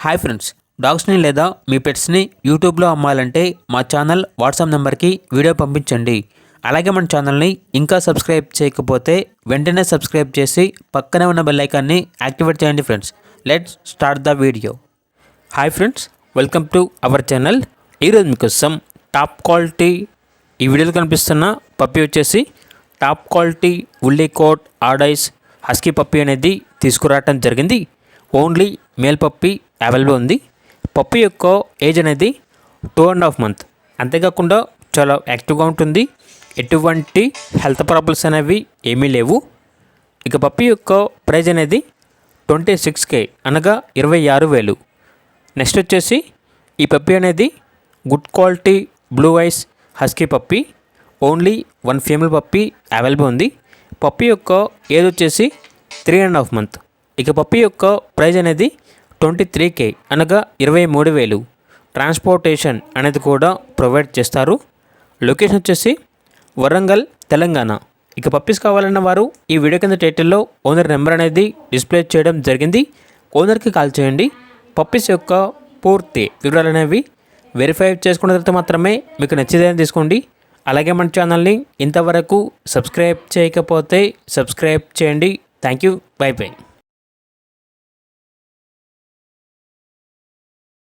Hi friends, డాగ్స్ని లేదా మీ పెట్స్ని యూట్యూబ్లో అమ్మాలంటే మా ఛానల్ వాట్సాప్ నెంబర్కి వీడియో పంపించండి. అలాగే మన ఛానల్ని ఇంకా సబ్స్క్రైబ్ చేయకపోతే వెంటనే సబ్స్క్రైబ్ చేసి పక్కనే ఉన్న బెల్ ఐకాన్ని యాక్టివేట్ చేయండి friends. Let's start the video. Hi friends, welcome to our channel. ఈరోజు మీకోసం టాప్ క్వాలిటీ ఈ వీడియోలో కనిపిస్తున్న పప్పీ వచ్చేసి టాప్ క్వాలిటీ ఉల్లీ కోట్ ఆడైస్ హస్కీ పప్పీ అనేది తీసుకురావటం జరిగింది. ఓన్లీ మేల్ పప్పీ అవైలబుల్ ఉంది. పప్పీ యొక్క ఏజ్ అనేది 2.5 months. అంతేకాకుండా చాలా యాక్టివ్గా ఉంటుంది. ఎటువంటి హెల్త్ ప్రాబ్లమ్స్ అనేవి ఏమీ లేవు. ఇక పప్పీ యొక్క ప్రైజ్ అనేది 26K అనగా 26,000. నెక్స్ట్ వచ్చేసి ఈ పప్పీ అనేది good quality blue ice husky puppy. Only 1 female puppy available ఉంది. పప్పీ యొక్క ఏజ్ వచ్చేసి 3.5 months. ఇక పప్పీ యొక్క ప్రైజ్ అనేది 23K అనగా 23,000. ట్రాన్స్పోర్టేషన్ అనేది కూడా ప్రొవైడ్ చేస్తారు. లొకేషన్ వచ్చేసి వరంగల్, తెలంగాణ. ఇక పప్పీస్ కావాలన్న వారు ఈ వీడియో కింద టైటిల్లో ఓనర్ నెంబర్ అనేది డిస్ప్లే చేయడం జరిగింది. ఓనర్కి కాల్ చేయండి. పప్పీస్ యొక్క పూర్తి వివరాలు అనేవి వెరిఫై చేసుకున్న తర్వాత మాత్రమే మీకు నచ్చిదేని తీసుకోండి. అలాగే మన ఛానల్ని ఇంతవరకు సబ్స్క్రైబ్ చేయకపోతే సబ్స్క్రైబ్ చేయండి. Thank you. By by.